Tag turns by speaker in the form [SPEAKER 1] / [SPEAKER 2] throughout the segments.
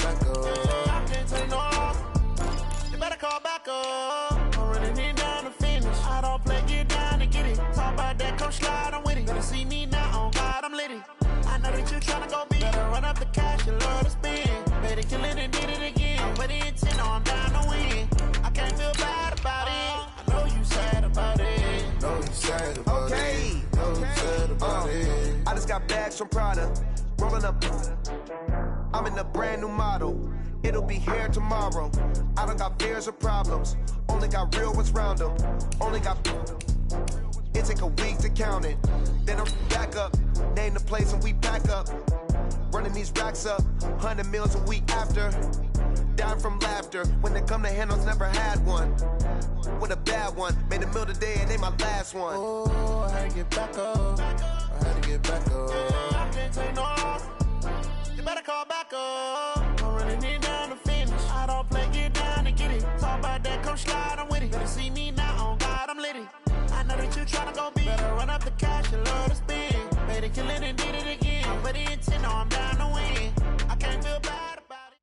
[SPEAKER 1] back up. I can't take no loss. You better call back up. I'm running in down to finish. I don't play, get down to get it. Talk about that, come slide, I'm with it. Better see me now, on God, I'm litty. I know that you tryna go big. Better run up the cash, you love to spend. Better kill it and did it again. But the intent, I'm down to win. I can't feel bad about it. I know you sad about it.
[SPEAKER 2] Know you sad about it. Know you sad about it.
[SPEAKER 3] I just got bags from Prada. Rolling up. I'm in a brand new model. It'll be here tomorrow. I don't got fears or problems. Only got real ones round them. Only got. It take a week to count it. Then I'm back up. Name the place and we back up. Running these racks up. 100 meals a week after. Down from laughter. When they come to handles, never had one. With a bad one. Made a meal today and ain't my last one.
[SPEAKER 1] Oh, I had to get back up. I had to get back up. I can't take no loss. You better call back up. I'm running in down to finish. I don't play, get down to get it. Talk about that, come slide, I'm with it. Better see me now, on God, I'm litty. I know that you tryna go big. Better run up the cash, you love to spend. Made it, kill it, and did it again. But the intent, no, I'm down to win. I can't feel bad about it.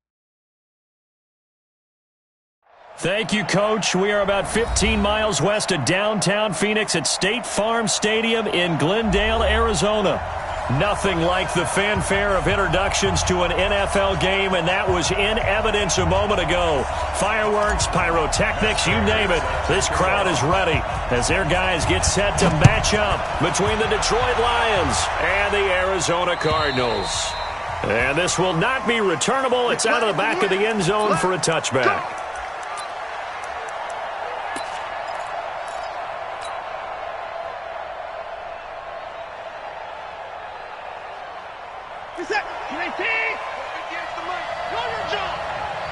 [SPEAKER 4] Thank you, Coach. We are about 15 miles west of downtown Phoenix at State Farm Stadium in Glendale, Arizona. Nothing like the fanfare of introductions to an NFL game, and that was in evidence a moment ago. Fireworks, pyrotechnics, you name it. This crowd is ready as their guys get set to match up between the Detroit Lions and the Arizona Cardinals. And this will not be returnable. It's out of the back of the end zone for a touchback.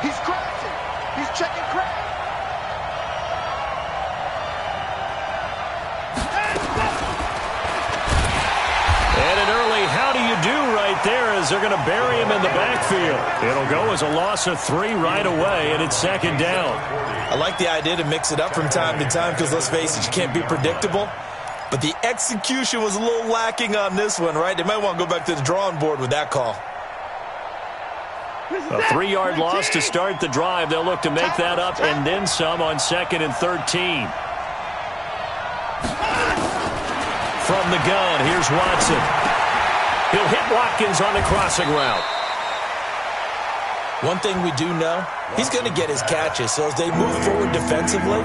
[SPEAKER 3] He's crashing. He's checking crash.
[SPEAKER 4] And an early how do you do right there as they're going to bury him in the backfield. It'll go as a loss of 3 right away, and it's second down.
[SPEAKER 5] I like the idea to mix it up from time to time because, let's face it, you can't be predictable. But the execution was a little lacking on this one, right? They might want to go back to the drawing board with that call.
[SPEAKER 4] A 3-yard loss to start the drive. They'll look to make that up and then some on 2nd and 13. From the gun, here's Watson. He'll hit Watkins on the crossing route.
[SPEAKER 5] One thing we do know, he's going to get his catches. So as they move forward defensively,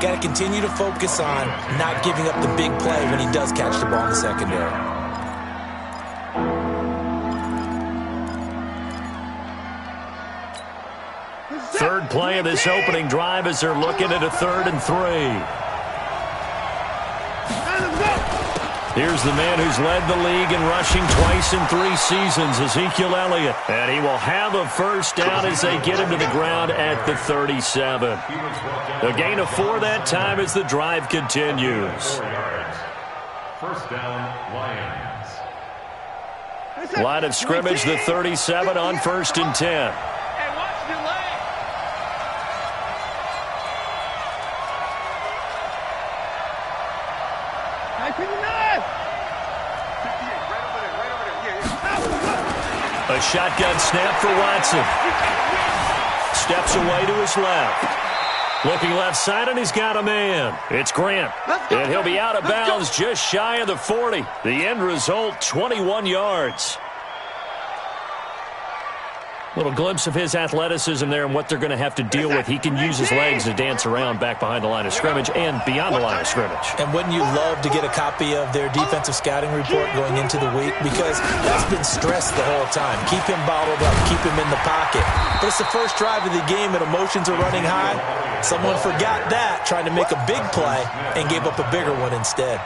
[SPEAKER 5] got to continue to focus on not giving up the big play when he does catch the ball in the secondary.
[SPEAKER 4] Third play of this opening drive as they're looking at a 3rd and 3. Here's the man who's led the league in rushing twice in 3 seasons, Ezekiel Elliott. And he will have a first down as they get him to the ground at the 37. A gain of 4 that time as the drive continues.
[SPEAKER 6] First down, Lions.
[SPEAKER 4] Line of scrimmage, the 37 on 1st and 10. A shotgun snap for Watson. Steps away to his left. Looking left side, and he's got a man. It's Grant. And he'll be out of bounds just shy of the 40. The end result, 21 yards. Little glimpse of his athleticism there and what they're going to have to deal with. He can use his legs to dance around back behind the line of scrimmage and beyond the line of scrimmage.
[SPEAKER 5] And wouldn't you love to get a copy of their defensive scouting report going into the week? Because that's been stressed the whole time. Keep him bottled up. Keep him in the pocket. But it's the first drive of the game and emotions are running high. Someone forgot that, trying to make a big play, and gave up a bigger one instead.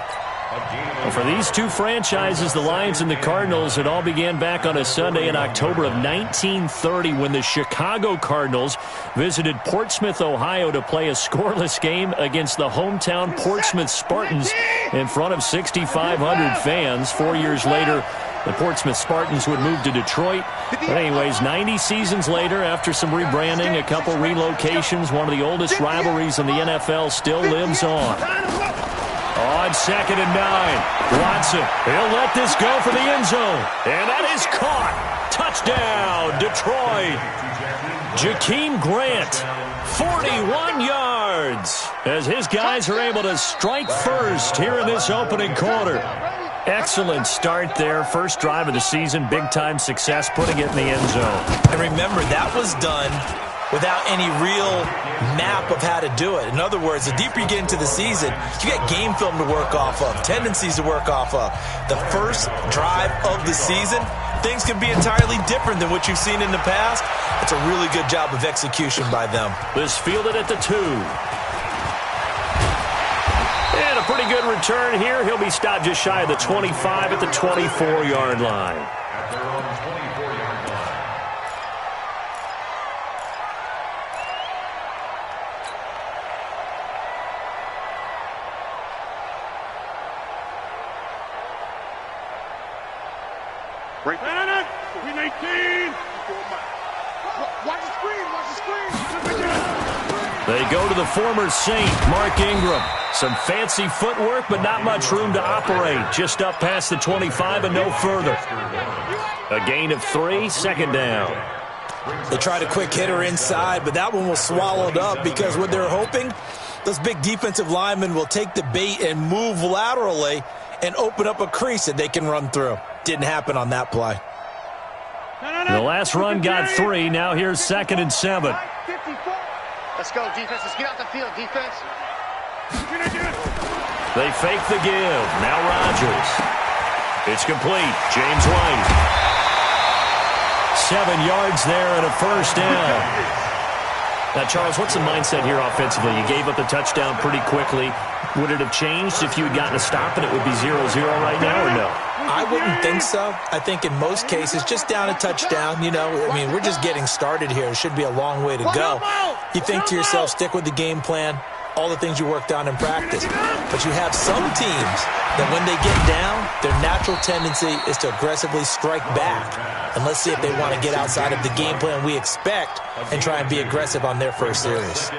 [SPEAKER 4] Well, for these two franchises, the Lions and the Cardinals, it all began back on a Sunday in October of 1930 when the Chicago Cardinals visited Portsmouth, Ohio to play a scoreless game against the hometown Portsmouth Spartans in front of 6,500 fans. 4 years later, the Portsmouth Spartans would move to Detroit. But anyways, 90 seasons later, after some rebranding, a couple relocations, one of the oldest rivalries in the NFL still lives on. On 2nd and 9, Watson, he'll let this go for the end zone. And that is caught. Touchdown, of Detroit, Jakeem Grant, 41 yards, as his guys are able to strike first here in this opening quarter. Excellent start there. First drive of the season, big-time success, putting it in the end zone.
[SPEAKER 5] And remember, that was done without any real map of how to do it. In other words, the deeper you get into the season, you got game film to work off of, tendencies to work off of. The first drive of the season, things can be entirely different than what you've seen in the past. It's a really good job of execution by them.
[SPEAKER 4] This fielded at the 2. And a pretty good return here. He'll be stopped just shy of the 25 at the 24-yard line.
[SPEAKER 6] At their own 24-yard line.
[SPEAKER 7] Break it. Win 18. Watch the screen. Watch the screen.
[SPEAKER 4] They go to the former Saint, Mark Ingram. Some fancy footwork, but not much room to operate. Just up past the 25 and no further. A gain of 3, second down.
[SPEAKER 5] They tried a quick hitter inside, but that one was swallowed up because what they're hoping, those big defensive linemen will take the bait and move laterally and open up a crease that they can run through. Didn't happen on that play.
[SPEAKER 4] The last run got 3. Now here's 2nd and 7.
[SPEAKER 8] Let's go, defense. Let's get out the field, defense.
[SPEAKER 4] They fake the give. Now Rodgers. It's complete. James White. 7 yards there and a first down. Now, Charles, what's the mindset here offensively? You gave up the touchdown pretty quickly. Would it have changed if you had gotten a stop and it would be 0-0 right now, or no?
[SPEAKER 5] I wouldn't think so. I think in most cases, just down a touchdown, you know, I mean, we're just getting started here. It should be a long way to go. You think to yourself, stick with the game plan, all the things you worked on in practice. But you have some teams that when they get down, their natural tendency is to aggressively strike back. And let's see if they want to get outside of the game plan we expect and try and be aggressive on their first series.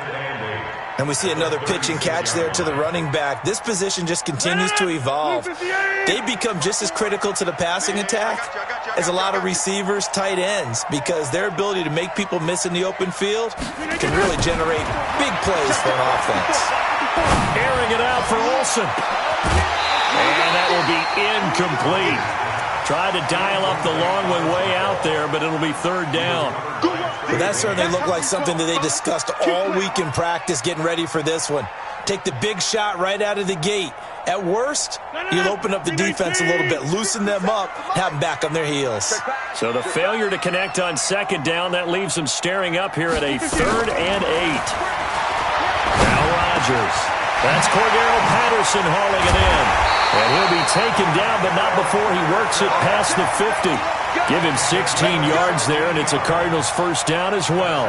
[SPEAKER 5] And we see another pitch and catch there to the running back. This position just continues to evolve. They become just as critical to the passing attack as a lot of receivers, tight ends, because their ability to make people miss in the open field can really generate big plays for an offense.
[SPEAKER 4] Airing it out for Olsen. And that will be incomplete. Tried to dial up the long one way out there, but it'll be 3rd down.
[SPEAKER 5] But that certainly looked like something that they discussed all week in practice getting ready for this one. Take the big shot right out of the gate. At worst, you'll open up the defense a little bit, loosen them up, have them back on their heels.
[SPEAKER 4] So the failure to connect on 2nd down, that leaves them staring up here at a 3rd and 8. Now Rodgers. That's Cordero Patterson hauling it in. And he'll be taken down, but not before he works it past the 50. Give him 16 yards there, and it's a Cardinals first down as well.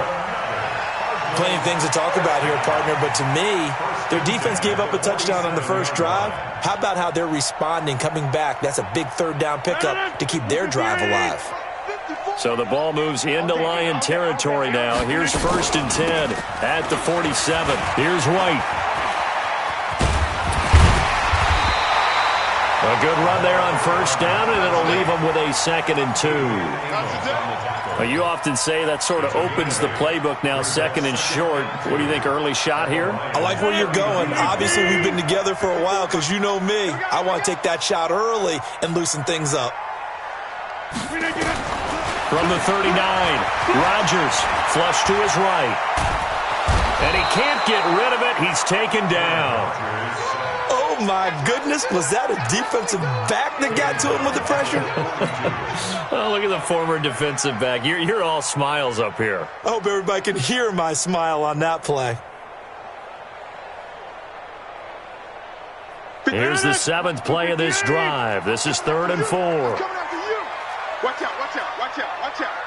[SPEAKER 5] Plenty of things to talk about here, partner, but to me, their defense gave up a touchdown on the first drive. How about how they're responding, coming back? That's a big 3rd down pickup to keep their drive alive.
[SPEAKER 4] So the ball moves into Lion territory now. Here's 1st and 10 at the 47. Here's White. A good run there on 1st down, and it'll leave them with a 2nd and 2. Well, you often say that sort of opens the playbook now, 2nd and short. What do you think, early shot here?
[SPEAKER 5] I like where you're going. Obviously, we've been together for a while because you know me. I want to take that shot early and loosen things up.
[SPEAKER 4] From the 39, Rodgers flush to his right. And he can't get rid of it. He's taken down.
[SPEAKER 5] Oh, my goodness. Was that a defensive back that got to him with the pressure?
[SPEAKER 4] Oh, look at the former defensive back. You're all smiles up here.
[SPEAKER 5] I hope everybody can hear my smile on that play.
[SPEAKER 4] Here's the 7th play of this drive. This is 3rd and 4.
[SPEAKER 7] Watch out, watch out, watch out, watch out.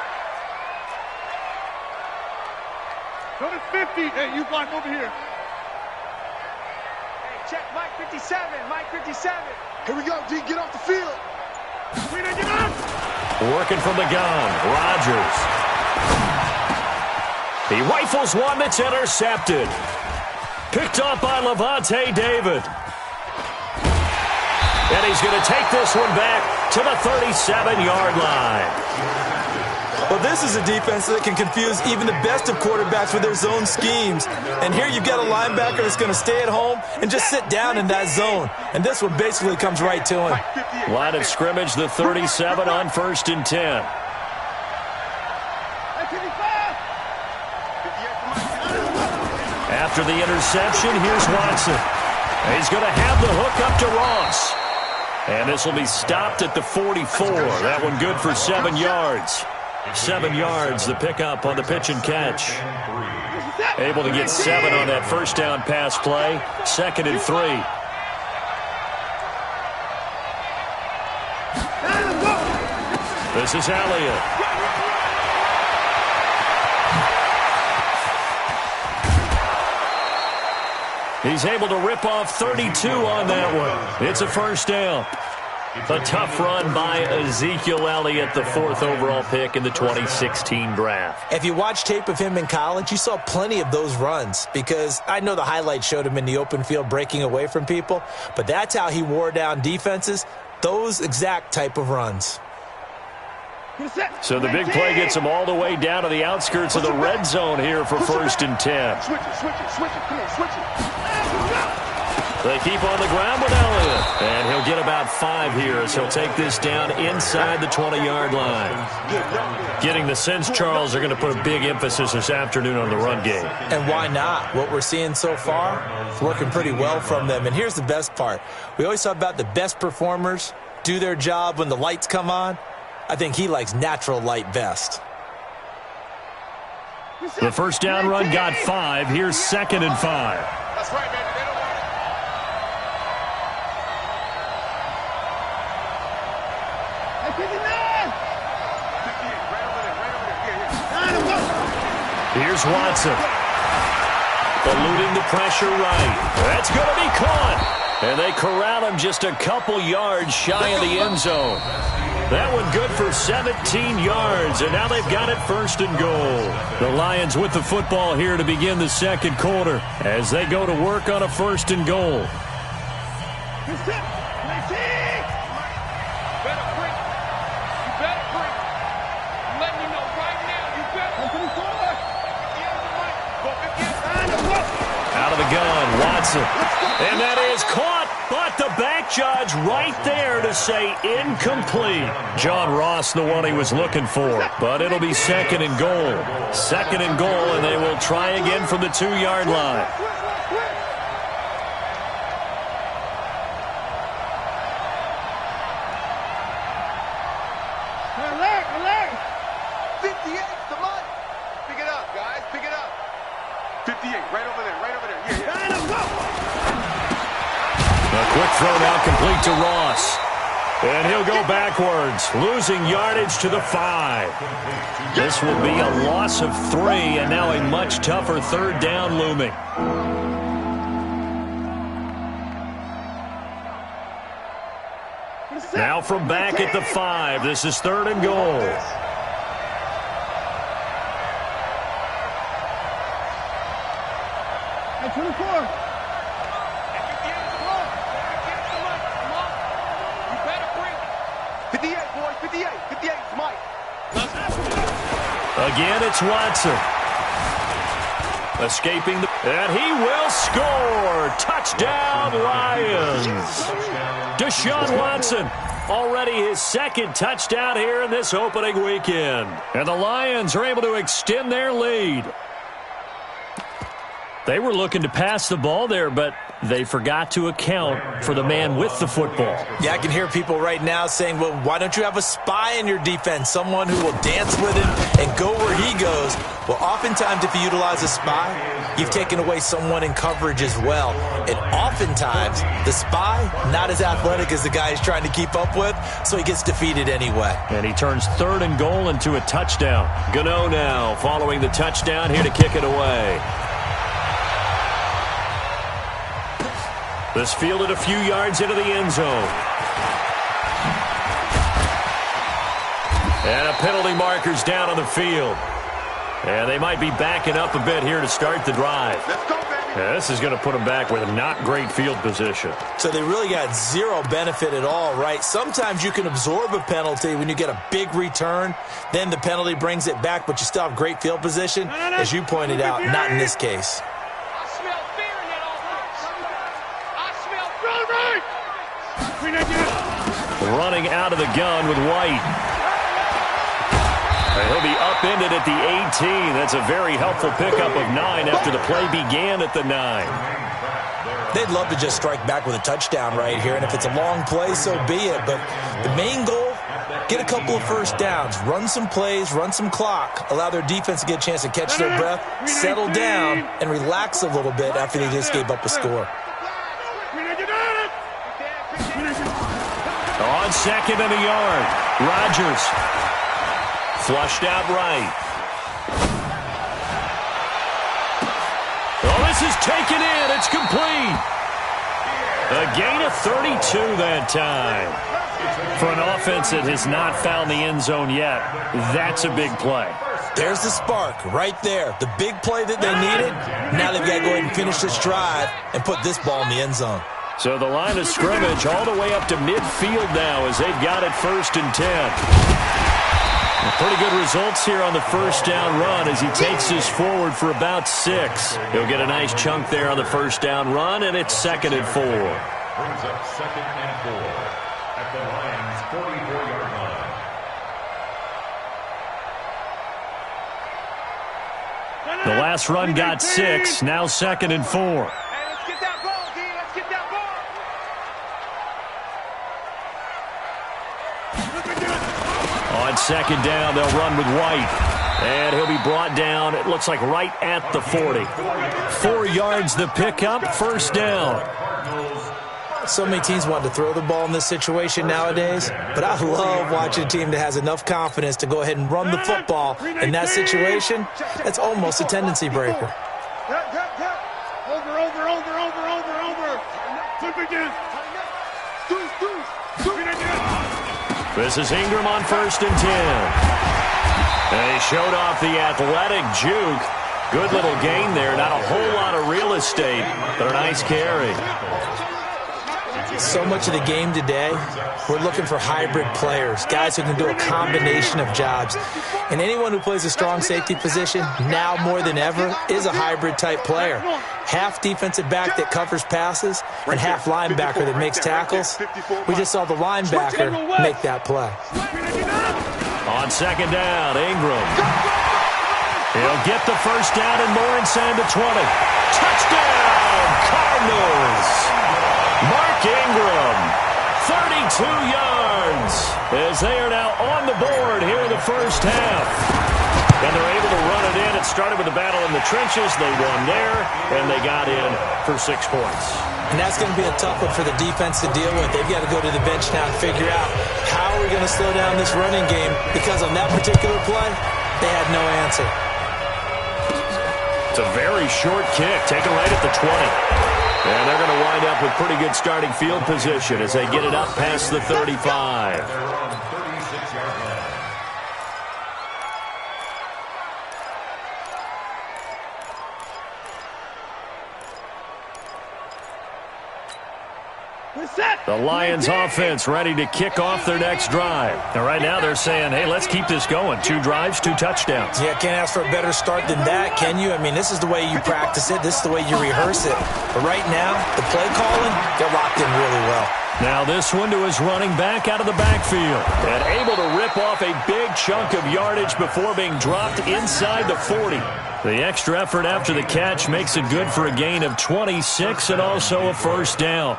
[SPEAKER 7] Go to 50. Hey, you block over here.
[SPEAKER 8] Check Mike 57, Mike 57.
[SPEAKER 7] Here we go, D, get off the field. Get up.
[SPEAKER 4] Working from the gun, Rodgers. He rifles one that's intercepted. Picked up by Levante David. And he's going to take this one back to the 37-yard line.
[SPEAKER 5] Well, this is a defense that can confuse even the best of quarterbacks with their zone schemes. And here you've got a linebacker that's going to stay at home and just sit down in that zone. And this one basically comes right to him.
[SPEAKER 4] Line of scrimmage, the 37 on 1st and 10. After the interception, here's Watson. He's going to have the hook up to Ross. And this will be stopped at the 44. That one good for 7 yards. 7 yards, the pickup on the pitch and catch. Able to get 7 on that first down pass play. 2nd and 3. This is Elliott. He's able to rip off 32 on that one. It's a first down. A tough run by Ezekiel Elliott, the 4th overall pick in the 2016 draft.
[SPEAKER 5] If you watch tape of him in college, you saw plenty of those runs because I know the highlights showed him in the open field breaking away from people, but that's how he wore down defenses, those exact type of runs.
[SPEAKER 4] So the big play gets him all the way down to the outskirts of the red zone here for 1st and 10.
[SPEAKER 7] Switch it. Come on, switch it.
[SPEAKER 4] They keep on the ground with Elliott. And he'll get about 5 here as he'll take this down inside the 20-yard line. Getting the sense, Charles, are going to put a big emphasis this afternoon on the run game.
[SPEAKER 5] And why not? What we're seeing so far is working pretty well from them. And here's the best part. We always talk about the best performers do their job when the lights come on. I think he likes natural light best.
[SPEAKER 4] The first down run got 5. Here's 2nd and 5.
[SPEAKER 7] That's right, man. They don't want it.
[SPEAKER 4] Here's Watson. Eluding the pressure right. That's going to be caught. And they corral him just a couple yards shy of the end zone. That one good for 17 yards, and now they've got it 1st and goal. The Lions with the football here to begin the 2nd quarter as they go to work on a 1st and goal. Out of the gun, Watson. And that is caught, but the back judge right there to say incomplete. John Ross, the one he was looking for, but it'll be 2nd and goal. 2nd and goal, and they will try again from the 2-yard line.
[SPEAKER 7] Alert! 58, the money. Pick it up, guys. Pick it up. 58, right over there. Yeah.
[SPEAKER 4] A quick throw now complete to Ross. And he'll go backwards, losing yardage to the 5. This will be a loss of 3, and now a much tougher 3rd down looming. Now from back at the 5, this is 3rd and goal.
[SPEAKER 7] Hey, 24.
[SPEAKER 4] Again, it's Watson. Escaping, and he will score. Touchdown, Lions. Deshaun Watson, already his 2nd touchdown here in this opening weekend. And the Lions are able to extend their lead. They were looking to pass the ball there, but they forgot to account for the man with the football.
[SPEAKER 5] Yeah, I can hear people right now saying, well, why don't you have a spy in your defense, someone who will dance with him and go where he goes? Well, oftentimes if you utilize a spy, you've taken away someone in coverage as well. And oftentimes, the spy, not as athletic as the guy he's trying to keep up with, so he gets defeated anyway.
[SPEAKER 4] And he turns 3rd and goal into a touchdown. Gano now following the touchdown here to kick it away. This fielded a few yards into the end zone. And a penalty marker's down on the field. And they might be backing up a bit here to start the drive.
[SPEAKER 7] Let's go, baby.
[SPEAKER 4] Yeah, this is going to put them back with not great field position.
[SPEAKER 5] So they really got zero benefit at all, right? Sometimes you can absorb a penalty when you get a big return. Then the penalty brings it back, but you still have great field position. As you pointed out, not in this case.
[SPEAKER 9] I smell fear in that offense. I smell
[SPEAKER 4] Running out of the gun with White. He'll be upended at the 18. That's a very helpful pickup of 9 after the play began at the 9.
[SPEAKER 5] They'd love to just strike back with a touchdown right here, and if it's a long play, so be it. But the main goal, get a couple of first downs, run some plays, run some clock, allow their defense to get a chance to catch their breath, settle down, and relax a little bit after they just gave up a score.
[SPEAKER 4] On second and a yard, Rodgers. Flushed out right. Oh, this is taken in. It's complete. A gain of 32 that time. For an offense that has not found the end zone yet, that's a big play.
[SPEAKER 5] There's the spark right there. The big play that they needed. Now they've got to go ahead and finish this drive and put this ball in the end zone.
[SPEAKER 4] So the line of scrimmage all the way up to midfield now as they've got it 1st and 10. Pretty good results here on the first down run as he takes this forward for about 6. He'll get a nice chunk there on the first down run, and it's 2nd and 4.
[SPEAKER 6] Brings up 2nd and 4 at the Lions' 44-yard line.
[SPEAKER 4] The last run got 6, now 2nd and 4.
[SPEAKER 9] Hey, let's get that ball, D. Let's get that ball.
[SPEAKER 4] On 2nd down, they'll run with White. And he'll be brought down, it looks like right at the 40. 4 yards the pickup, 1st down.
[SPEAKER 5] So many teams want to throw the ball in this situation nowadays, but I love watching a team that has enough confidence to go ahead and run the football. In that situation, that's almost a tendency breaker.
[SPEAKER 4] This is Ingram on 1st and 10. And he showed off the athletic juke. Good little gain there. Not a whole lot of real estate, but a nice carry.
[SPEAKER 5] So much of the game today, we're looking for hybrid players, guys who can do a combination of jobs. And anyone who plays a strong safety position, now more than ever, is a hybrid-type player. Half defensive back that covers passes and half linebacker that makes tackles. We just saw the linebacker make that play.
[SPEAKER 4] On 2nd down, Ingram. He'll get the first down and more inside the 20. Touchdown, Cardinals! Mark Ingram, 32 yards, as they are now on the board here in the first half. And they're able to run it in. It started with a battle in the trenches. They won there, and they got in for 6 points.
[SPEAKER 5] And that's going to be a tough one for the defense to deal with. They've got to go to the bench now and figure out how are we going to slow down this running game, because on that particular play, they had no answer.
[SPEAKER 4] It's a very short kick, taken right at the 20. And they're going to wind up with pretty good starting field position as they get it up past the 35.
[SPEAKER 6] They're on 36-yard line.
[SPEAKER 4] The Lions offense ready to kick off their next drive. Now, right now they're saying, hey, let's keep this going. 2 drives, 2 touchdowns.
[SPEAKER 5] Yeah, can't ask for a better start than that, can you? I mean, this is the way you practice it. This is the way you rehearse it. But right now, the play calling, they're locked in really well.
[SPEAKER 4] Now this one to his running back out of the backfield. And able to rip off a big chunk of yardage before being dropped inside the 40. The extra effort after the catch makes it good for a gain of 26 and also a first down.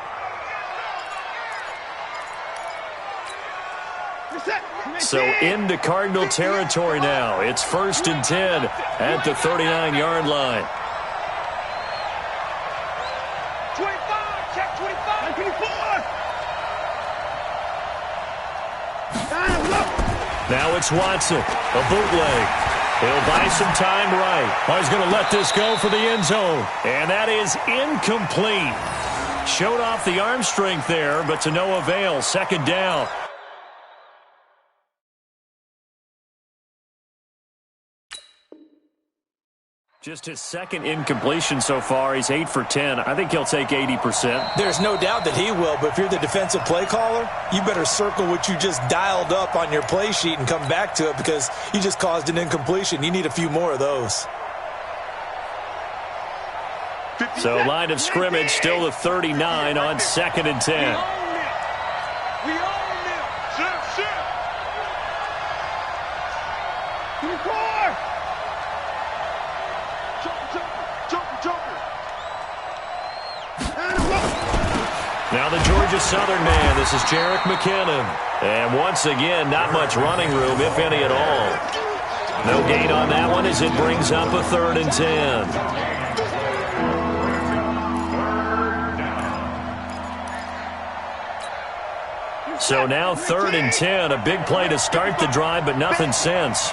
[SPEAKER 4] So into Cardinal territory now. It's 1st and 10 at the 39-yard line.
[SPEAKER 9] 25, check 25, 24.
[SPEAKER 4] Now it's Watson, a bootleg. He'll buy some time right. Oh, he's going to let this go for the end zone. And that is incomplete. Showed off the arm strength there, but to no avail. 2nd down. Just his second incompletion so far. He's 8 for 10. I think he'll take 80%.
[SPEAKER 5] There's no doubt that he will, but if you're the defensive play caller, you better circle what you just dialed up on your play sheet and come back to it because you just caused an incompletion. You need a few more of those.
[SPEAKER 4] So line of scrimmage still the 39 on 2nd and 10.
[SPEAKER 9] We own them. Shift. Joker.
[SPEAKER 4] Now the Georgia Southern man. This is Jerick McKinnon. And once again, not much running room, if any at all. No gain on that one as it brings up a 3rd and 10. So now 3rd and 10, a big play to start the drive, but nothing since.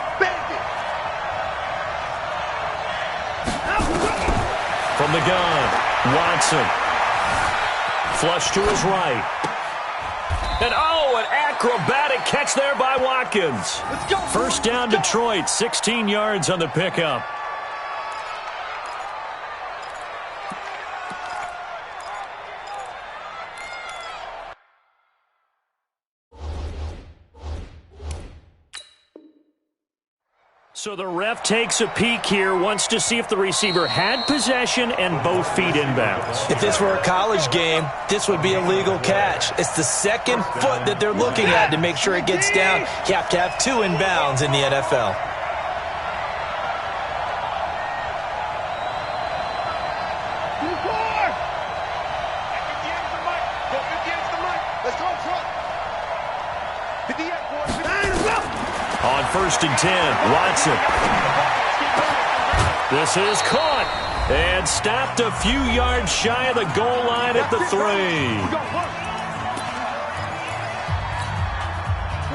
[SPEAKER 4] From the gun, Watson. Flush to his right. And an acrobatic catch there by Watkins. First down Detroit, 16 yards on the pickup. So the ref takes a peek here, wants to see if the receiver had possession and both feet inbounds.
[SPEAKER 5] If this were a college game, this would be a legal catch. It's the second foot that they're looking at to make sure it gets down. You have to have 2 inbounds in the NFL.
[SPEAKER 4] On 1st and 10, Watson. This is caught and stopped a few yards shy of the goal line at the 3.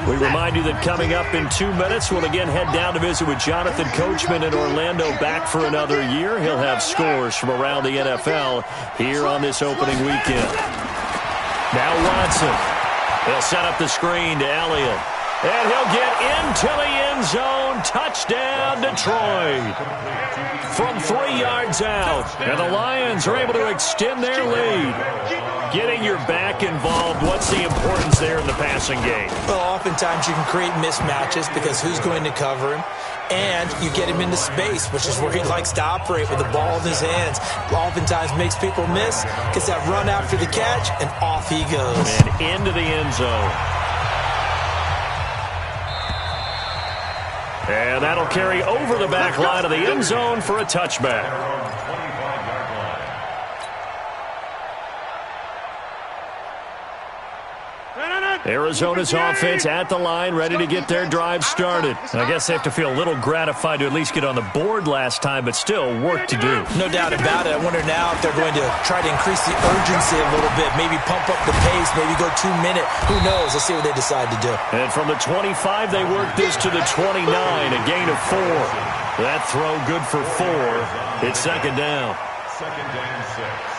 [SPEAKER 4] We remind you that coming up in 2 minutes, we'll again head down to visit with Jonathan Coachman in Orlando, back for another year. He'll have scores from around the NFL here on this opening weekend. Now Watson. He'll set up the screen to Elliott. And he'll get into the end zone. Touchdown, Detroit. From 3 yards out. And the Lions are able to extend their lead. Getting your back involved, what's the importance there in the passing game?
[SPEAKER 5] Well, oftentimes you can create mismatches because who's going to cover him? And you get him into space, which is where he likes to operate with the ball in his hands. Oftentimes makes people miss, gets that run after the catch, and off he goes.
[SPEAKER 4] And into the end zone. And that'll carry over the back line of the end zone for a touchback. Arizona's offense at the line, ready to get their drive started. I guess they have to feel a little gratified to at least get on the board last time, but still work to do.
[SPEAKER 5] No doubt about it. I wonder now if they're going to try to increase the urgency a little bit, maybe pump up the pace, maybe go 2 minute. Who knows? Let's see what they decide to do.
[SPEAKER 4] And from the 25, they work this to the 29, a gain of 4. That throw good for 4. It's second down.
[SPEAKER 6] Second down 6.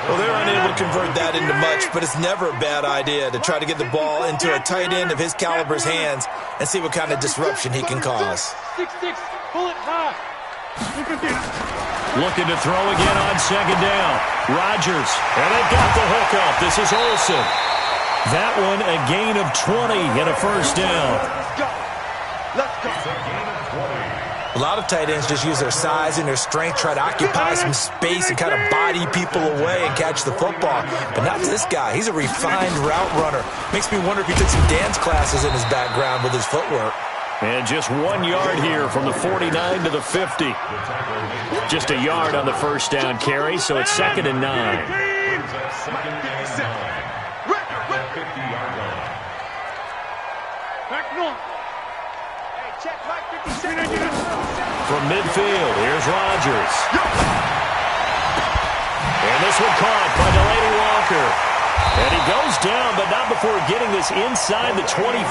[SPEAKER 5] Well, they're unable to convert that into much, but it's never a bad idea to try to get the ball into a tight end of his caliber's hands and see what kind of disruption he can cause.
[SPEAKER 9] 6-6, pull it high.
[SPEAKER 4] Looking to throw again on second down. Rodgers, and they got the hook up. This is Olsen. That one a gain of 20 and a first down.
[SPEAKER 9] Let's go.
[SPEAKER 5] A lot of tight ends just use their size and their strength, try to occupy some space and kind of body people away and catch the football. But not this guy. He's a refined route runner. Makes me wonder if he took some dance classes in his background with his footwork.
[SPEAKER 4] And just 1 yard here from the 49 to the 50. Just a yard on the first down carry, so it's second and 9. From midfield, here's Rodgers. And this one caught by Delaney Walker. And he goes down, but not before getting this inside the 25.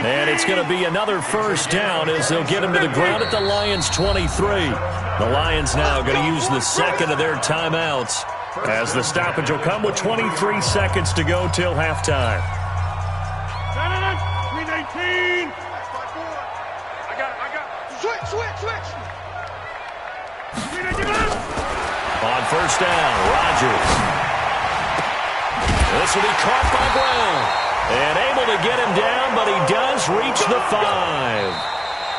[SPEAKER 4] And it's going to be another first down as they'll get him to the ground at the Lions' 23. The Lions now going to use the second of their timeouts as the stoppage will come with 23 seconds to go till halftime.
[SPEAKER 9] 319. I got it. Switch.
[SPEAKER 4] On first down, Rodgers. This will be caught by Brown. And able to get him down, but he does reach the 5.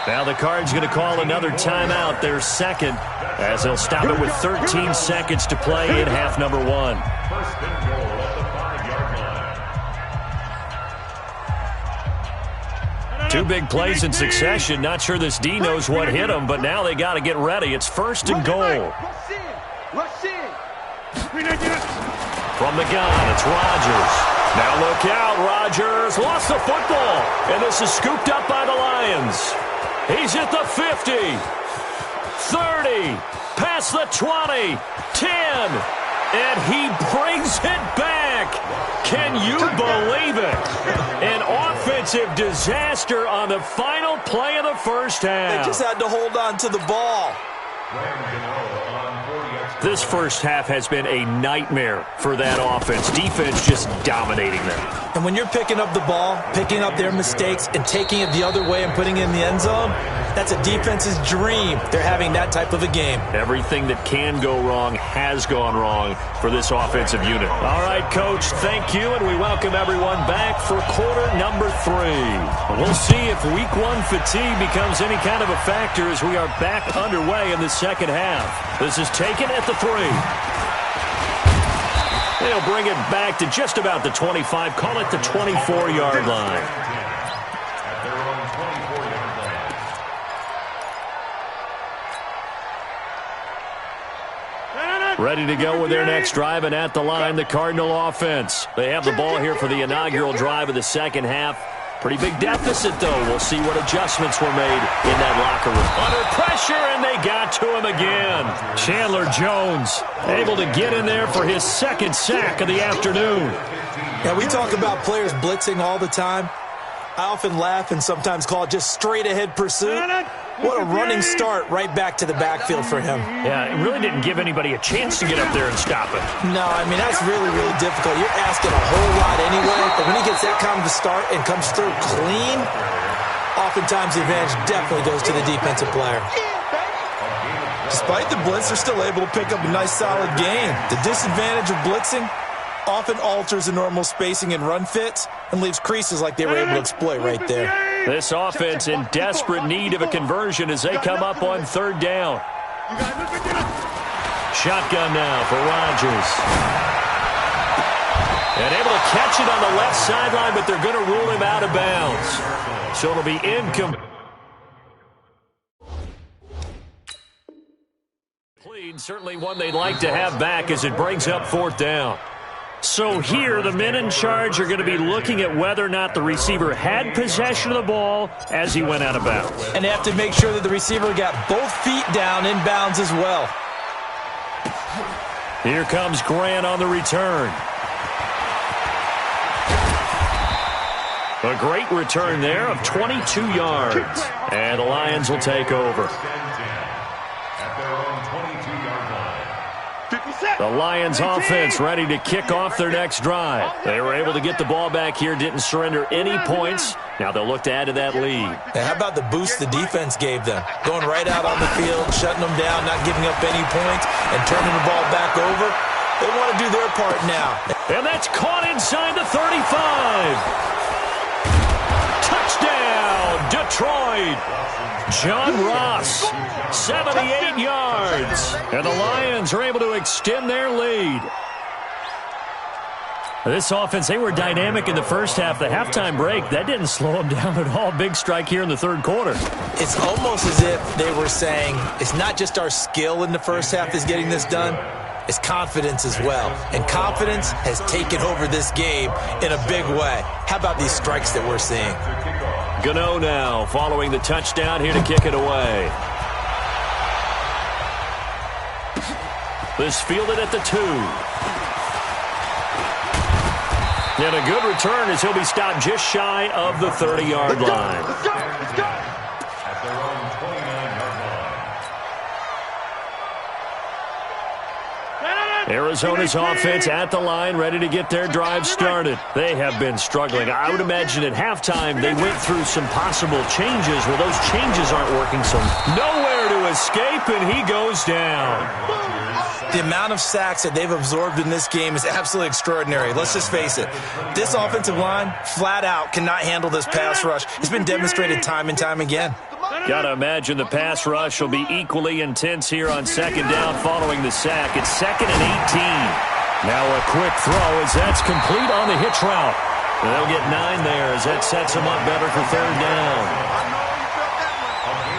[SPEAKER 4] Now the Cards going to call another timeout, their second, as they'll stop it with 13 seconds to play in half number 1.
[SPEAKER 6] First and goal at the 5-yard line.
[SPEAKER 4] 2 big plays in succession. Not sure this D knows what hit him, but now they got to get ready. It's first and goal. From the gun, it's Rodgers. Now look out, Rodgers lost the football, and this is scooped up by the Lions. He's at the 50, 30, past the 20, 10, and he brings it back. Can you believe it? An offensive disaster on the final play of the first half.
[SPEAKER 5] They just had to hold on to the ball.
[SPEAKER 4] This first half has been a nightmare for that offense. Defense just dominating them.
[SPEAKER 5] And when you're picking up the ball, picking up their mistakes, and taking it the other way and putting it in the end zone, that's a defense's dream. They're having that type of a game.
[SPEAKER 4] Everything that can go wrong has gone wrong for this offensive unit. All right, Coach, thank you, and we welcome everyone back for quarter number 3. We'll see if week 1 fatigue becomes any kind of a factor as we are back underway in the second half. This is taken at the 3. They'll bring it back to just about the 25, call it the 24-yard line.
[SPEAKER 6] At their own 24-yard line.
[SPEAKER 4] Ready to go with their next drive, and at the line, the Cardinal offense. They have the ball here for the inaugural drive of the second half. Pretty big deficit, though. We'll see what adjustments were made in that locker room. Under pressure, and they got to him again. Chandler Jones able to get in there for his second sack of the afternoon.
[SPEAKER 5] Yeah, we talk about players blitzing all the time. I often laugh and sometimes call it just straight-ahead pursuit. What a running start right back to the backfield for him.
[SPEAKER 4] Yeah, it really didn't give anybody a chance to get up there and stop it.
[SPEAKER 5] No, I mean, that's really, really difficult. You're asking a whole lot anyway, but when he gets that kind of a start and comes through clean, oftentimes the advantage definitely goes to the defensive player.
[SPEAKER 10] Despite the blitz, they're still able to pick up a nice, solid gain. The disadvantage of blitzing often alters the normal spacing and run fits and leaves creases like they were able to exploit right there.
[SPEAKER 4] This offense in desperate need of a conversion as they come up on third down. Shotgun now for Rodgers. And able to catch it on the left sideline, but they're going to rule him out of bounds. So it'll be incomplete. Certainly one they'd like to have back as it brings up fourth down. So here, the men in charge are going to be looking at whether or not the receiver had possession of the ball as he went out of bounds.
[SPEAKER 5] And they have to make sure that the receiver got both feet down in bounds as well.
[SPEAKER 4] Here comes Grant on the return. A great return there of 22 yards. And the Lions will take over. The Lions offense ready to kick off their next drive. They were able to get the ball back here, didn't surrender any points. Now they'll look to add to that lead.
[SPEAKER 5] And how about the boost the defense gave them? Going right out on the field, shutting them down, not giving up any points, and turning the ball back over. They want to do their part now.
[SPEAKER 4] And that's caught inside the 35. Touchdown, Detroit. John Ross, 78 yards. And the Lions are able to extend their lead. This offense, they were dynamic in the first half. The halftime break, that didn't slow them down at all. Big strike here in the third quarter.
[SPEAKER 5] It's almost as if they were saying, it's not just our skill in the first half is getting this done. It's confidence as well. And confidence has taken over this game in a big way. How about these strikes that we're seeing?
[SPEAKER 4] Gano now following the touchdown here to kick it away. This fielded at the 2. And a good return as he'll be stopped just shy of the 30-yard line.
[SPEAKER 6] At their own 29-yard
[SPEAKER 4] Arizona's offense at the line, ready to get their drive started. They have been struggling. I would imagine at halftime they went through some possible changes. Well, those changes aren't working, so nowhere to escape, and he goes down.
[SPEAKER 10] The amount of sacks that they've absorbed in this game is absolutely extraordinary. Let's just face it. This offensive line, flat out, cannot handle this pass rush. It's been demonstrated time and time again.
[SPEAKER 4] Got to imagine the pass rush will be equally intense here on second down following the sack. It's 2nd and 18. Now a quick throw as that's complete on the hitch route. And they'll get 9 there as that sets them up better for 3rd down.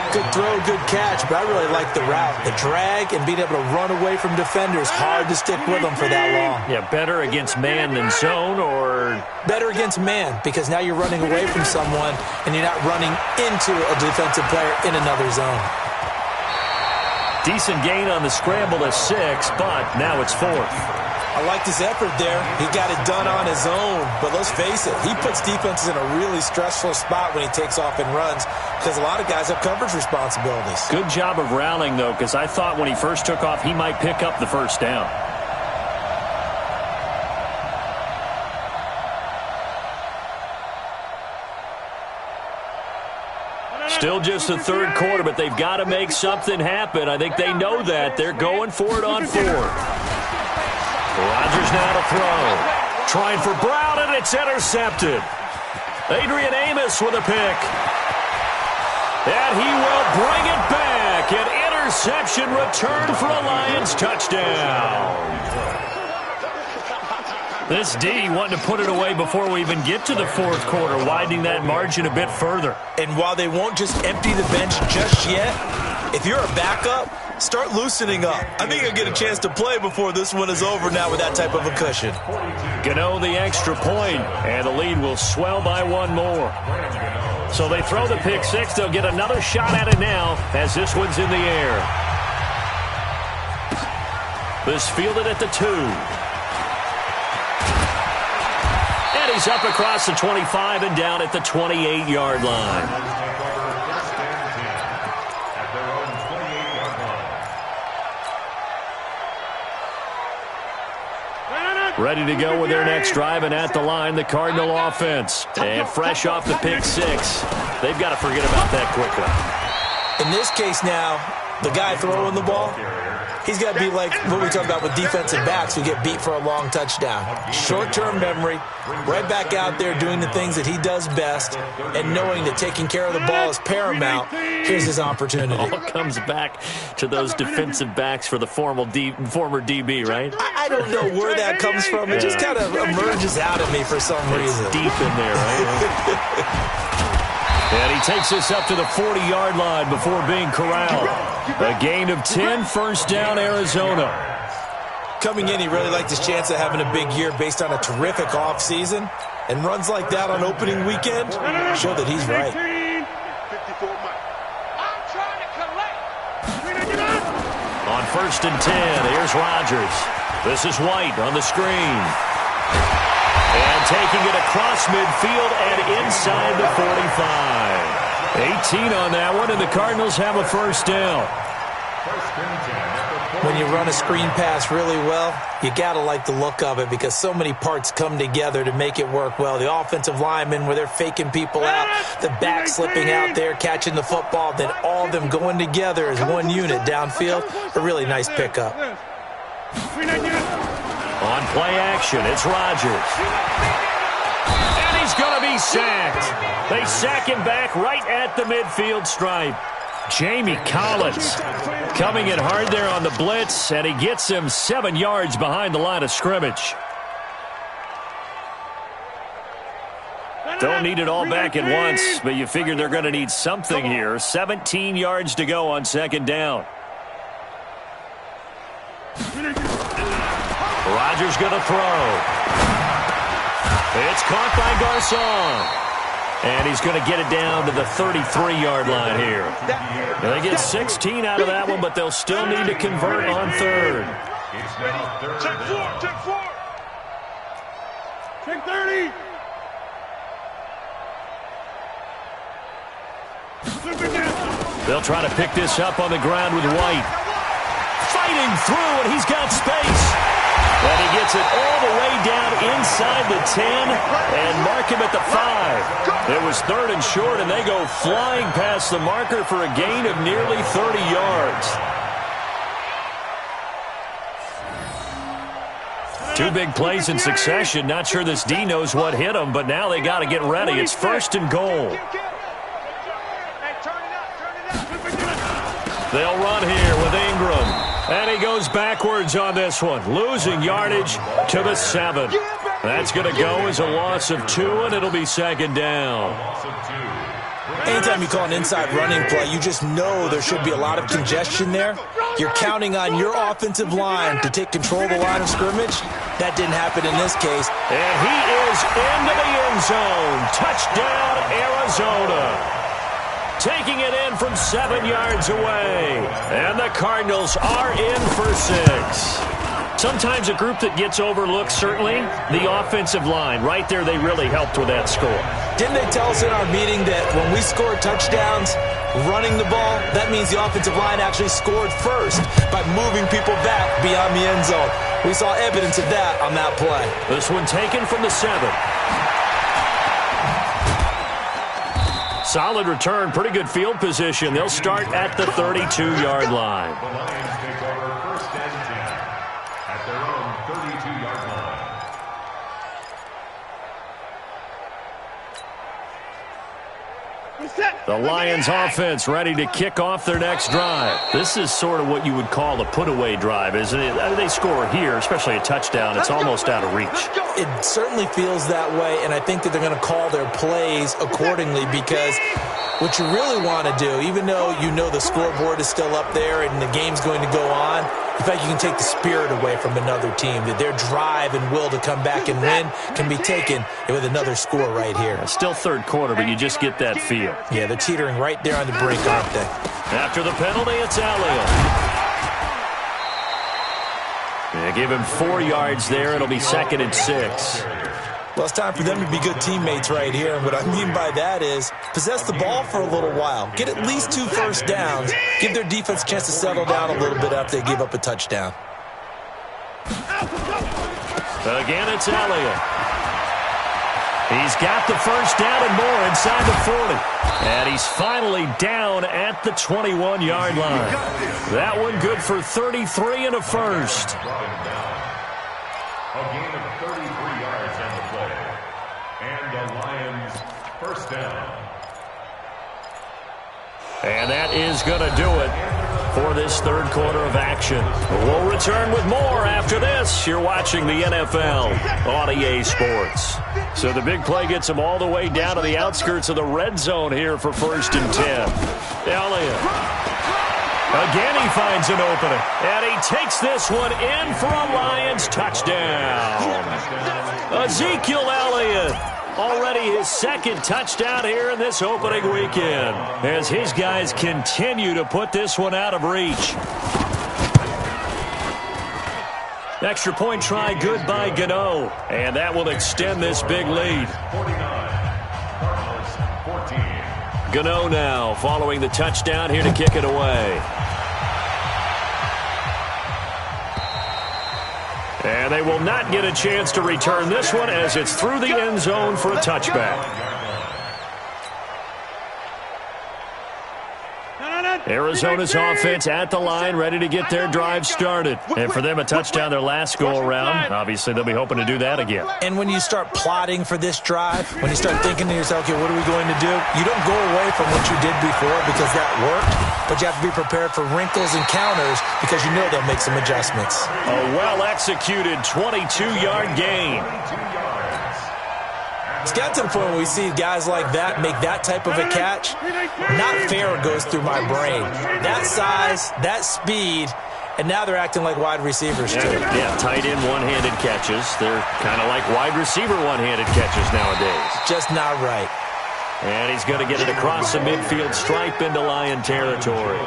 [SPEAKER 5] Good throw, good catch, but I really like the route. The drag and being able to run away from defenders, hard to stick with them for that long.
[SPEAKER 4] Yeah, better against man than zone, or?
[SPEAKER 5] Better against man, because now you're running away from someone and you're not running into a defensive player in another zone.
[SPEAKER 4] Decent gain on the scramble of 6, but now it's 4th.
[SPEAKER 10] I liked his effort there. He got it done on his own. But let's face it, he puts defenses in a really stressful spot when he takes off and runs because a lot of guys have coverage responsibilities.
[SPEAKER 4] Good job of rallying, though, because I thought when he first took off, he might pick up the 1st down. Still just the 3rd quarter, but they've got to make something happen. I think they know that. They're going for it on 4th. Rodgers now to throw. Trying for Brown, and it's intercepted. Adrian Amos with a pick. And he will bring it back. An interception return for a Lions touchdown. This D wanting to put it away before we even get to the 4th quarter, widening that margin a bit further.
[SPEAKER 10] And while they won't just empty the bench just yet, if you're a backup, start loosening up. I think you'll get a chance to play before this one is over now with that type of a cushion.
[SPEAKER 4] Gano the extra point, and the lead will swell by 1 more. So they throw the pick 6. They'll get another shot at it now as this one's in the air. This fielded at the 2. And he's up across the 25 and down at the 28-yard line. Ready to go with their next drive, and at the line, the Cardinal offense. And fresh off the pick 6, they've got to forget about that quickly.
[SPEAKER 10] In this case now, the guy throwing the ball, he's got to be like what we talk about with defensive backs who get beat for a long touchdown. Short-term memory, right back out there doing the things that he does best, and knowing that taking care of the ball is paramount. Here's his opportunity.
[SPEAKER 4] All comes back to those defensive backs for the former DB, right?
[SPEAKER 10] I don't know where that comes from. It just kind of emerges out of me for some reason.
[SPEAKER 4] It's deep in there, right? And he takes this up to the 40-yard line before being corralled. A gain of 10, 1st down, Arizona.
[SPEAKER 10] Coming in, he really liked his chance of having a big year based on a terrific offseason. And runs like that on opening weekend show that he's right.
[SPEAKER 4] On 1st and 10, here's Rodgers. This is White on the screen. And taking it across midfield and inside the 45. 18 on that one, and the Cardinals have a 1st down.
[SPEAKER 5] When you run a screen pass really well, you got to like the look of it because so many parts come together to make it work well. The offensive linemen, where they're faking people out, the back slipping out there, catching the football, then all of them going together as one unit downfield. A really nice pickup.
[SPEAKER 4] On play action, it's Rodgers. And he's going to be sacked. They sack him back right at the midfield stripe. Jamie Collins coming in hard there on the blitz, and he gets him 7 yards behind the line of scrimmage. Don't need it all back at once, but you figure they're going to need something here. 17 yards to go on 2nd down. Rodgers going to throw. It's caught by Garcon. And he's going to get it down to the 33-yard line here. They get 16 out of that one, but they'll still need to convert on 3rd.
[SPEAKER 9] Check 4, check 4. Check 30.
[SPEAKER 4] They'll try to pick this up on the ground with White. fighting through, and he's got space. And he gets it all the way down inside the 10 and mark him at the 5. It was 3rd and short, and they go flying past the marker for a gain of nearly 30 yards. Two big plays in succession. Not sure this D knows what hit him, but now they got to get ready. It's 1st and goal. They'll run here with Ingram. And he goes backwards on this one, losing yardage to the 7. That's going to go as a loss of 2, and it'll be 2nd down.
[SPEAKER 5] Anytime you call an inside running play, you just know there should be a lot of congestion there. You're counting on your offensive line to take control of the line of scrimmage. That didn't happen in this case.
[SPEAKER 4] And he is into the end zone. Touchdown, Arizona. Taking it in from 7 yards away. And the Cardinals are in for 6. Sometimes a group that gets overlooked, certainly, the offensive line. Right there, they really helped with that score.
[SPEAKER 5] Didn't they tell us in our meeting that when we score touchdowns running the ball, that means the offensive line actually scored first by moving people back beyond the end zone? We saw evidence of that on that play.
[SPEAKER 4] This one taken from the 7. Solid return, pretty good field position. They'll start at the 32-yard line.
[SPEAKER 6] The Lions take over 1st and 10 at their own 32-yard line.
[SPEAKER 4] The Lions offense ready to kick off their next drive. This is sort of what you would call a put-away drive, isn't it? They score here, especially a touchdown. It's almost out of reach.
[SPEAKER 5] It certainly feels that way, and I think that they're going to call their plays accordingly because what you really want to do, even though you know the scoreboard is still up there and the game's going to go on, in fact, you can take the spirit away from another team, that their drive and will to come back and win can be taken with another score right here.
[SPEAKER 4] Still 3rd quarter, but you just get that feel.
[SPEAKER 5] Yeah, they're teetering right there on the brink, aren't they?
[SPEAKER 4] After the penalty, it's Elliott. They give him 4 yards there. It'll be 2nd and 6.
[SPEAKER 5] Well, it's time for them to be good teammates right here. And what I mean by that is possess the ball for a little while. Get at least 2 first downs. Give their defense a chance to settle down a little bit after they give up a touchdown.
[SPEAKER 4] Again, it's Elliott. He's got the first down and more inside the 40. And he's finally down at the 21-yard line. That one good for 33 and a first.
[SPEAKER 6] A gain of 33 yards on the play. And the Lions 1st down.
[SPEAKER 4] And that is going to do it for this 3rd quarter of action. We'll return with more after this. You're watching the NFL on EA Sports. So the big play gets him all the way down to the outskirts of the red zone here for 1st and 10. Elliott. Again, he finds an opening. And he takes this one in for a Lions touchdown. Ezekiel Elliott. Already his 2nd touchdown here in this opening weekend as his guys continue to put this one out of reach. Extra point try good by Gano, and that will extend this big lead.
[SPEAKER 6] 49,
[SPEAKER 4] Gano now following the touchdown here to kick it away. And they will not get a chance to return this one as it's through the end zone for a touchback. Arizona's offense at the line, ready to get their drive started. And for them, a touchdown their last go-around. Obviously, they'll be hoping to do that again.
[SPEAKER 5] And when you start plotting for this drive, when you start thinking to yourself, okay, what are we going to do? You don't go away from what you did before because that worked, but you have to be prepared for wrinkles and counters because you know they'll make some adjustments.
[SPEAKER 4] A well-executed 22-yard gain.
[SPEAKER 5] It's got to the point where we see guys like that make that type of a catch. Not fair goes through my brain. That size, that speed, and now they're acting like wide receivers too.
[SPEAKER 4] Yeah, tight end one-handed catches. They're kind of like wide receiver one-handed catches nowadays.
[SPEAKER 5] Just not right.
[SPEAKER 4] And he's going to get it across the midfield stripe into Lion territory.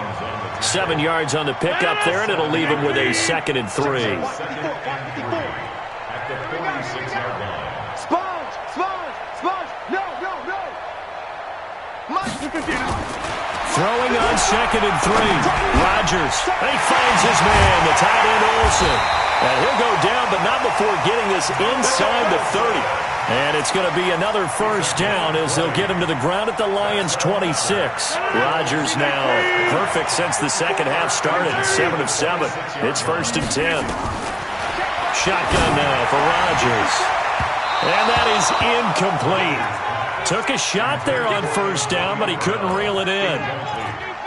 [SPEAKER 4] 7 yards on the pickup there, and it'll leave him with a 2nd and 3.
[SPEAKER 6] At the 46-yard line.
[SPEAKER 4] Throwing on 2nd and 3. Rodgers. He finds his man, the tight end Olsen. And he'll go down, but not before getting this inside the 30. And it's going to be another first down as they'll get him to the ground at the Lions' 26. Rodgers now perfect since the second half started. 7 of 7. It's 1st and 10. Shotgun now for Rodgers. And that is incomplete. Took a shot there on first down, but he couldn't reel it in.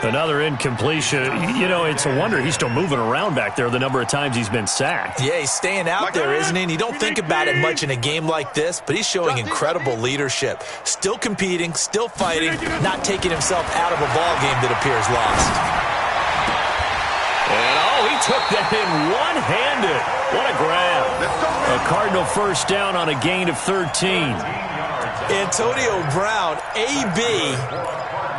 [SPEAKER 4] Another incompletion. You know, it's a wonder he's still moving around back there the number of times he's been sacked.
[SPEAKER 5] Yeah, he's staying out there, isn't he? And you don't think about it much in a game like this, but he's showing incredible leadership. Still competing, still fighting, not taking himself out of a ball game that appears lost.
[SPEAKER 4] And, he took that in one-handed. What a grab. A Cardinal first down on a gain of 13.
[SPEAKER 5] Antonio Brown, AB,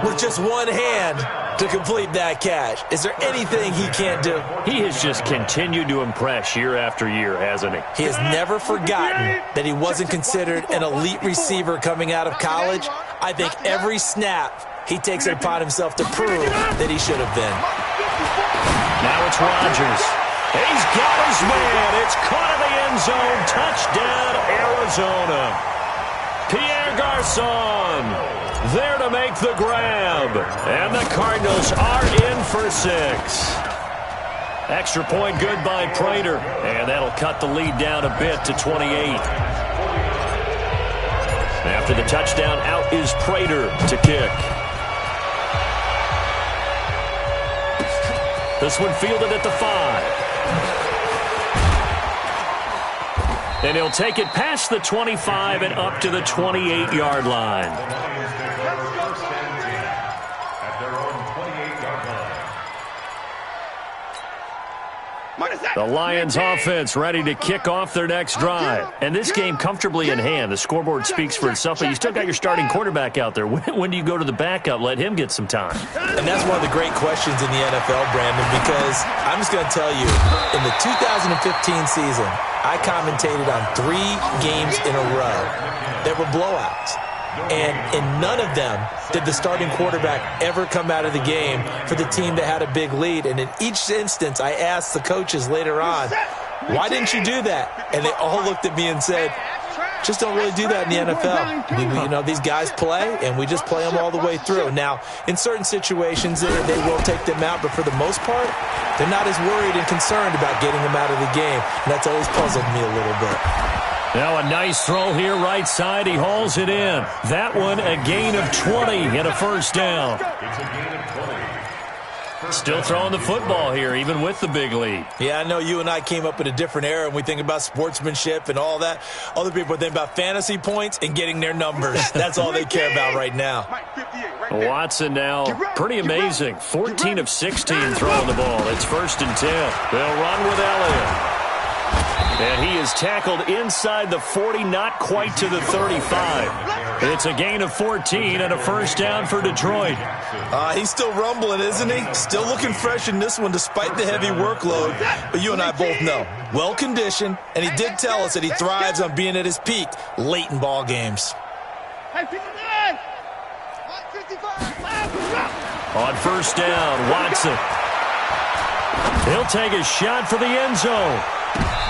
[SPEAKER 5] with just one hand to complete that catch. Is there anything he can't do?
[SPEAKER 4] He has just continued to impress year after year, hasn't he?
[SPEAKER 5] He has never forgotten that he wasn't considered an elite receiver coming out of college. I think every snap he takes it upon himself to prove that he should have been.
[SPEAKER 4] Now it's Rodgers. He's got his man. It's caught in the end zone. Touchdown, Arizona. Pierre Garçon there to make the grab. And the Cardinals are in for 6. Extra point good by Prater. And that'll cut the lead down a bit to 28. After the touchdown, out is Prater to kick. This one fielded at the 5. And he'll take it past the 25 and up to the 28-yard line. The Lions offense ready to kick off their next drive. And this game comfortably in hand. The scoreboard speaks for itself, but you still got your starting quarterback out there. When do you go to the backup? Let him get some time.
[SPEAKER 5] And that's one of the great questions in the NFL, Brandon, because I'm just going to tell you, in the 2015 season, I commentated on 3 games in a row that were blowouts. And in none of them did the starting quarterback ever come out of the game for the team that had a big lead. And in each instance, I asked the coaches later on, why didn't you do that? And they all looked at me and said, just don't really do that in the NFL. You know, these guys play, and we just play them all the way through. Now, in certain situations, they will take them out, but for the most part, they're not as worried and concerned about getting them out of the game. And that's always puzzled me a little bit.
[SPEAKER 4] Now a nice throw here right side. He hauls it in. That one a gain of 20 and a first down. Still throwing the football here, even with the big lead.
[SPEAKER 5] Yeah, I know you and I came up in a different era, and we think about sportsmanship and all that. Other people think about fantasy points and getting their numbers. That's all they care about right now.
[SPEAKER 4] Watson now, pretty amazing. 14 of 16 throwing the ball. It's 1st and 10. They'll run with Elliott. And he is tackled inside the 40, not quite to the 35. It's a gain of 14 and a first down for Detroit.
[SPEAKER 5] He's still rumbling, isn't he? Still looking fresh in this one despite the heavy workload. But you and I both know, well-conditioned, and he did tell us that he thrives on being at his peak late in ball games.
[SPEAKER 4] On first down, Watson. He'll take a shot for the end zone.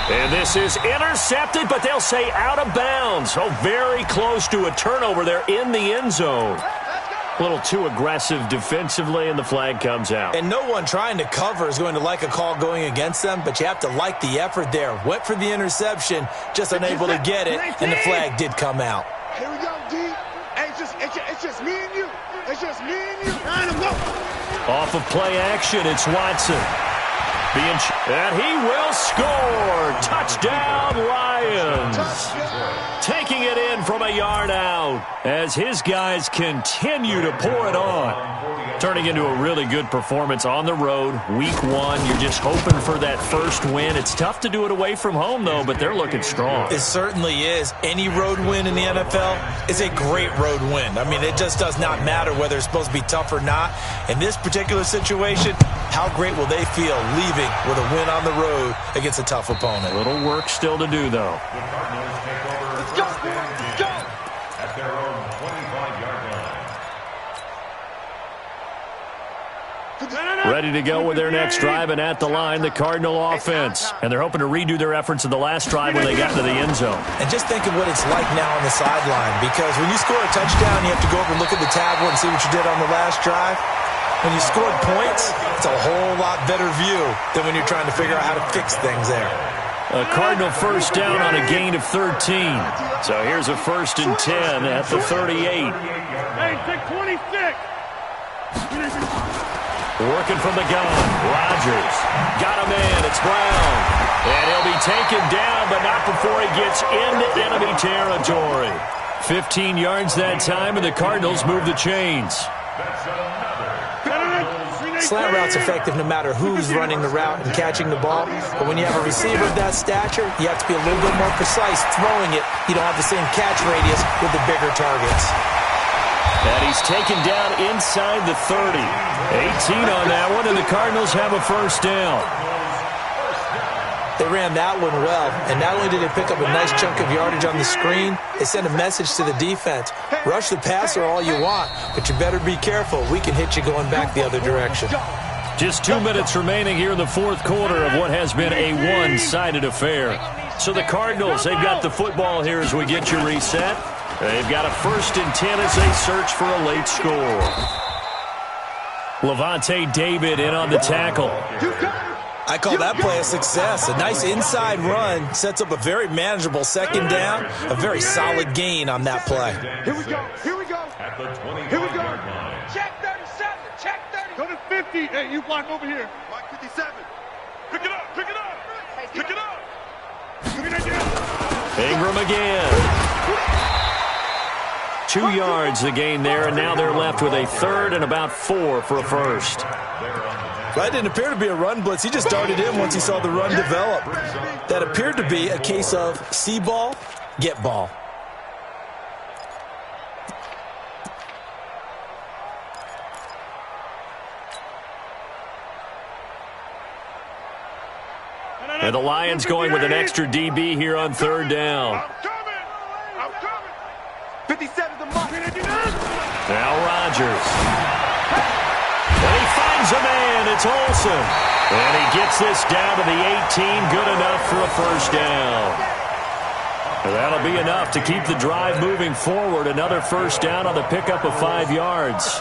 [SPEAKER 4] And this is intercepted, but they'll say out of bounds. So very close to a turnover there in the end zone. A little too aggressive defensively, and the flag comes out.
[SPEAKER 5] And no one trying to cover is going to like a call going against them, but you have to like the effort there. Went for the interception, just unable to get it, and the flag did come out.
[SPEAKER 7] Here we go, D. Hey, it's just me and you. It's just me and you.
[SPEAKER 4] Off of play action, it's Watson. And he will score. Touchdown, Lions. Taking it in from a yard out as his guys continue to pour it on. Turning into a really good performance on the road. Week 1, you're just hoping for that first win. It's tough to do it away from home, though, but they're looking strong.
[SPEAKER 5] It certainly is. Any road win in the NFL is a great road win. I mean, it just does not matter whether it's supposed to be tough or not. In this particular situation, how great will they feel leaving with a win on the road against a tough opponent?
[SPEAKER 4] A little work still to do, though.
[SPEAKER 7] Let's go. Let's go.
[SPEAKER 6] At their own 25-yard line.
[SPEAKER 4] Ready to go with their next drive, and at the line, the Cardinal offense. And they're hoping to redo their efforts in the last drive when they got into the end zone.
[SPEAKER 5] And just think of what it's like now on the sideline, because when you score a touchdown, you have to go over and look at the tablet and see what you did on the last drive. When you scored points, it's a whole lot better view than when you're trying to figure out how to fix things there.
[SPEAKER 4] A Cardinal first down on a gain of 13. So here's a 1st and 10 at the 38.
[SPEAKER 9] Hey, take 26.
[SPEAKER 4] Working from the gun. Rodgers got a man. It's Brown. And he'll be taken down, but not before he gets into enemy territory. 15 yards that time, and the Cardinals move the chains.
[SPEAKER 5] Slant route's effective no matter who's running the route and catching the ball. But when you have a receiver of that stature, you have to be a little bit more precise throwing it. You don't have the same catch radius with the bigger targets.
[SPEAKER 4] And he's taken down inside the 30. 18 on that one, and the Cardinals have a first down.
[SPEAKER 5] They ran that one well, and not only did they pick up a nice chunk of yardage on the screen, they sent a message to the defense. Rush the passer all you want, but you better be careful. We can hit you going back the other direction.
[SPEAKER 4] Just 2 minutes remaining here in the fourth quarter of what has been a one-sided affair. So the Cardinals, they've got the football here as we get you reset. They've got a 1st and 10 as they search for a late score. Levante David in on the tackle.
[SPEAKER 10] I call that play a success. A nice inside run sets up a very manageable second down, a very solid gain on that play.
[SPEAKER 7] Here we go. Here we go.
[SPEAKER 6] At the 20-yard
[SPEAKER 7] Here we go.
[SPEAKER 6] line.
[SPEAKER 7] Check 37. Check 30. Go to 50. Hey, you block over here. Block 57. Pick it up. Pick it up. Pick it up.
[SPEAKER 4] Ingram again. 2 yards the gain there, and now they're left with a 3rd and about 4 for a first.
[SPEAKER 10] That didn't appear to be a run blitz. He just darted in once he saw the run develop. That appeared to be a case of see ball, get ball.
[SPEAKER 4] And the Lions going with an extra DB here on 3rd down.
[SPEAKER 7] I'm coming. 57 the mark.
[SPEAKER 4] Now Rodgers. And he finds a man. It's Olsen. And he gets this down to the 18. Good enough for a first down. And that'll be enough to keep the drive moving forward. Another first down on the pickup of 5 yards.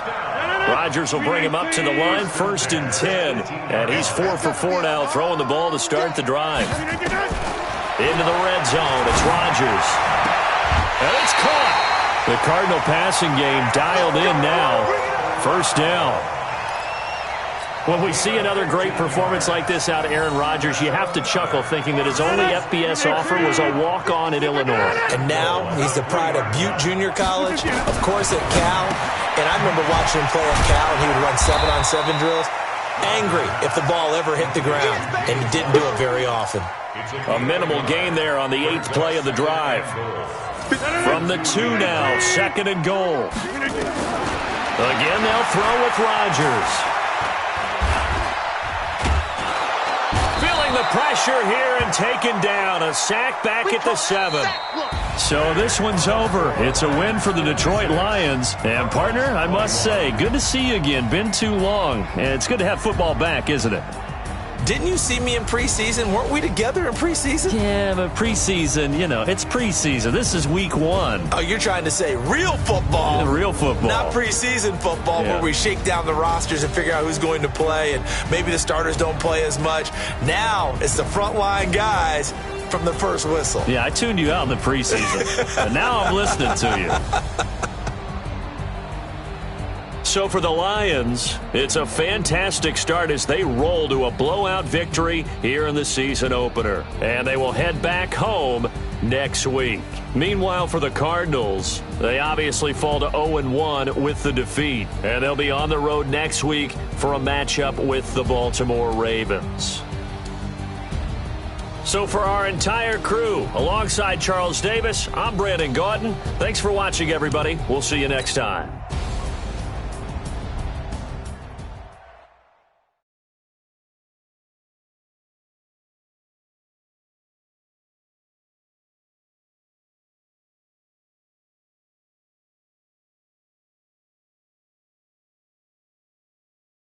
[SPEAKER 4] Rodgers will bring him up to the line, 1st and 10. And he's 4 for 4 now, throwing the ball to start the drive. Into the red zone. It's Rodgers. And it's caught. The Cardinal passing game dialed in now. First down. When we see another great performance like this out of Aaron Rodgers, you have to chuckle thinking that his only FBS offer was a walk-on at Illinois.
[SPEAKER 5] And now he's the pride of Butte Junior College, of course at Cal. And I remember watching him play at Cal, and he would run 7-on-7 drills. Angry if the ball ever hit the ground, and he didn't do it very often.
[SPEAKER 4] A minimal gain there on the 8th play of the drive. From the 2 now, 2nd and goal. Again, they'll throw with Rodgers. Feeling the pressure here and taken down. A sack back at the 7. So this one's over. It's a win for the Detroit Lions. And, partner, I must say, good to see you again. Been too long. And it's good to have football back, isn't it?
[SPEAKER 5] Didn't you see me in preseason? Weren't we together in preseason?
[SPEAKER 4] Yeah, but preseason, you know, it's preseason. This is week 1.
[SPEAKER 5] Oh, you're trying to say real football.
[SPEAKER 4] Yeah, real football.
[SPEAKER 5] Not preseason football where we shake down the rosters and figure out who's going to play, and maybe the starters don't play as much. Now it's the frontline guys from the first whistle.
[SPEAKER 4] Yeah, I tuned you out in the preseason, and now I'm listening to you. So for the Lions, it's a fantastic start as they roll to a blowout victory here in the season opener. And they will head back home next week. Meanwhile, for the Cardinals, they obviously fall to 0-1 with the defeat. And they'll be on the road next week for a matchup with the Baltimore Ravens. So for our entire crew, alongside Charles Davis, I'm Brandon Gautin. Thanks for watching, everybody. We'll see you next time.